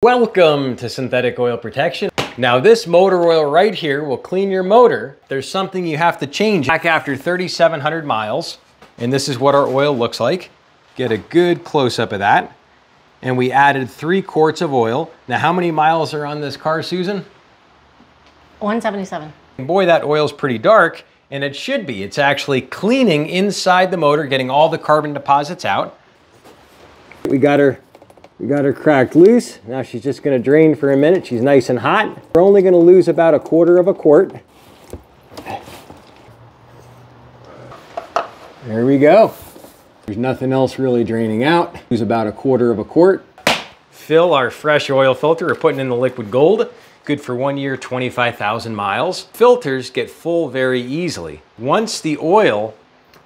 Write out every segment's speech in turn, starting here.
Welcome to Synthetic Oil Protection. Now this motor oil right here will clean your motor. There's something you have to change back after 3,700 miles. And this is what our oil looks like. Get a good close-up of that. And we added 3 quarts of oil. Now how many miles are on this car, Susan? 177. Boy, that oil's pretty dark, and it should be. It's actually cleaning inside the motor, getting all the carbon deposits out. We got her cracked loose. Now she's just gonna drain for a minute. She's nice and hot. We're only gonna lose about 1/4 quart. There we go. There's nothing else really draining out. Lose about 1/4 quart. Fill our fresh oil filter. We're putting in the liquid gold. Good for 1 year, 25,000 miles. Filters get full very easily. Once the oil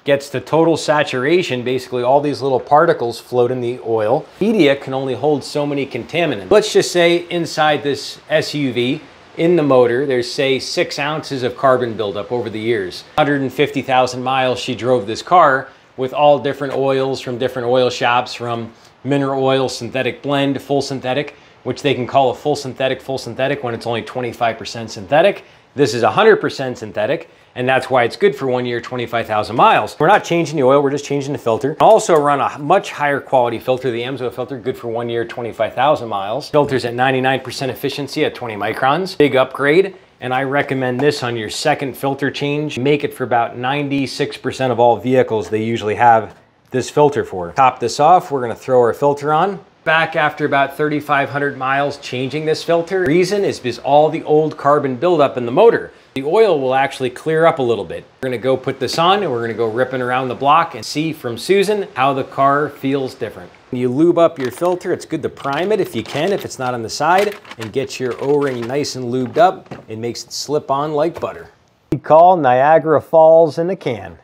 gets to total saturation, basically all these little particles float in the oil. Media can only hold so many contaminants. Let's just say inside this SUV, in the motor, there's say 6 ounces of carbon buildup over the years. 150,000 miles she drove this car with all different oils from different oil shops, from mineral oil, synthetic blend, full synthetic, which they can call a full synthetic when it's only 25% synthetic. This is 100% synthetic, and that's why it's good for 1 year, 25,000 miles. We're not changing the oil, we're just changing the filter. Also run a much higher quality filter, the AMSOIL filter, good for 1 year, 25,000 miles. Filter's at 99% efficiency at 20 microns. Big upgrade, and I recommend this on your second filter change. Make it for about 96% of all vehicles they usually have this filter for. Top this off, we're gonna throw our filter on. Back after about 3,500 miles changing this filter. The reason is because all the old carbon buildup in the motor. The oil will actually clear up a little bit. We're gonna go put this on and we're gonna go ripping around the block and see from Susan how the car feels different. When you lube up your filter, it's good to prime it if you can, if it's not on the side, and get your O-ring nice and lubed up. It makes it slip on like butter. We call Niagara Falls in a can.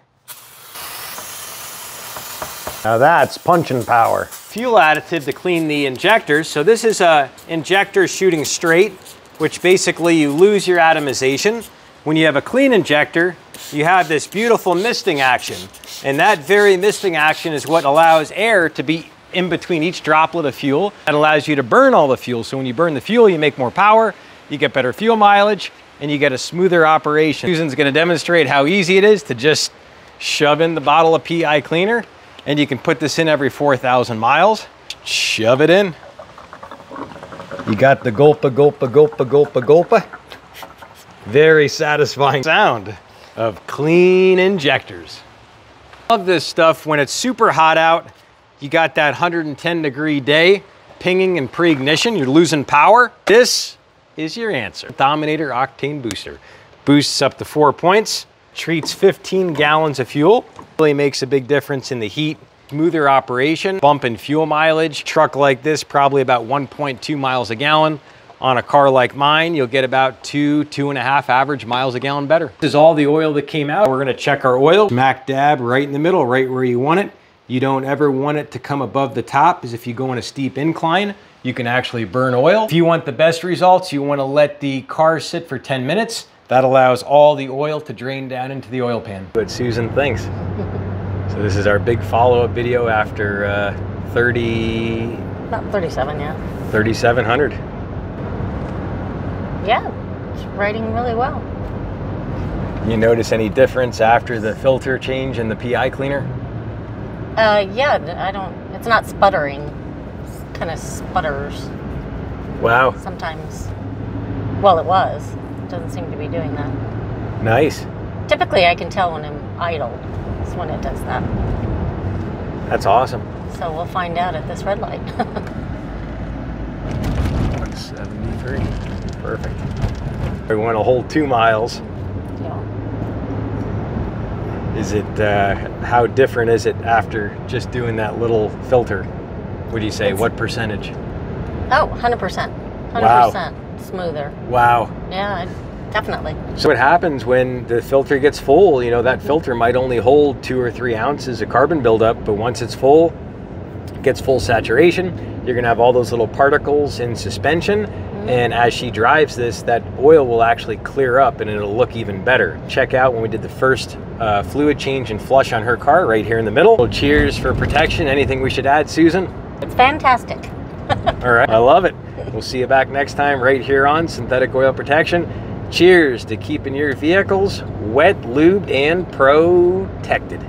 Now that's punching power. Fuel additive to clean the injectors. So this is a injector shooting straight, which basically you lose your atomization. When you have a clean injector, you have this beautiful misting action. And that very misting action is what allows air to be in between each droplet of fuel. That allows you to burn all the fuel. So when you burn the fuel, you make more power, you get better fuel mileage, and you get a smoother operation. Susan's gonna demonstrate how easy it is to just shove in the bottle of PI cleaner. And you can put this in every 4,000 miles. Shove it in. You got the gulpa, gulpa, gulpa, gulpa, gulpa. Very satisfying sound of clean injectors. Love this stuff when it's super hot out. You got that 110-degree day, pinging and pre-ignition, you're losing power. This is your answer. Dominator Octane Booster. Boosts up to 4 points. Treats 15 gallons of fuel. Really makes a big difference in the heat. Smoother operation, bump in fuel mileage. Truck like this, probably about 1.2 miles a gallon. On a car like mine, you'll get about 2.5 average miles a gallon better. This is all the oil that came out. We're gonna check our oil. Smack dab right in the middle, right where you want it. You don't ever want it to come above the top, because if you go on a steep incline, you can actually burn oil. If you want the best results, you wanna let the car sit for 10 minutes. That allows all the oil to drain down into the oil pan. What Susan thinks. So this is our big follow-up video after About 37, yeah. 3,700. Yeah, it's riding really well. You notice any difference after the filter change and the PI cleaner? Yeah, it's not sputtering. It kind of sputters. Wow. Sometimes. Well, it was. It doesn't seem to be doing that. Nice. Typically, I can tell when I'm idle. That's when it does that. That's awesome. So we'll find out at this red light. 173. Perfect. We want to hold 2 miles. Yeah. Is it, how different is it after just doing that little filter? What do you say, what percentage? Oh, 100%. 100% Wow. Smoother. Wow. Yeah, definitely. So what happens when the filter gets full, you know, that filter might only hold 2 or 3 ounces of carbon buildup, but once it's full, it gets full saturation, you're gonna have all those little particles in suspension, and as she drives this, that oil will actually clear up and it'll look even better. Check out when we did the first fluid change and flush on her car right here in the middle. So cheers for protection. Anything we should add, Susan? It's fantastic. All right, I love it. We'll see you back next time right here on Synthetic Oil Protection. Cheers to keeping your vehicles wet, lubed, and protected.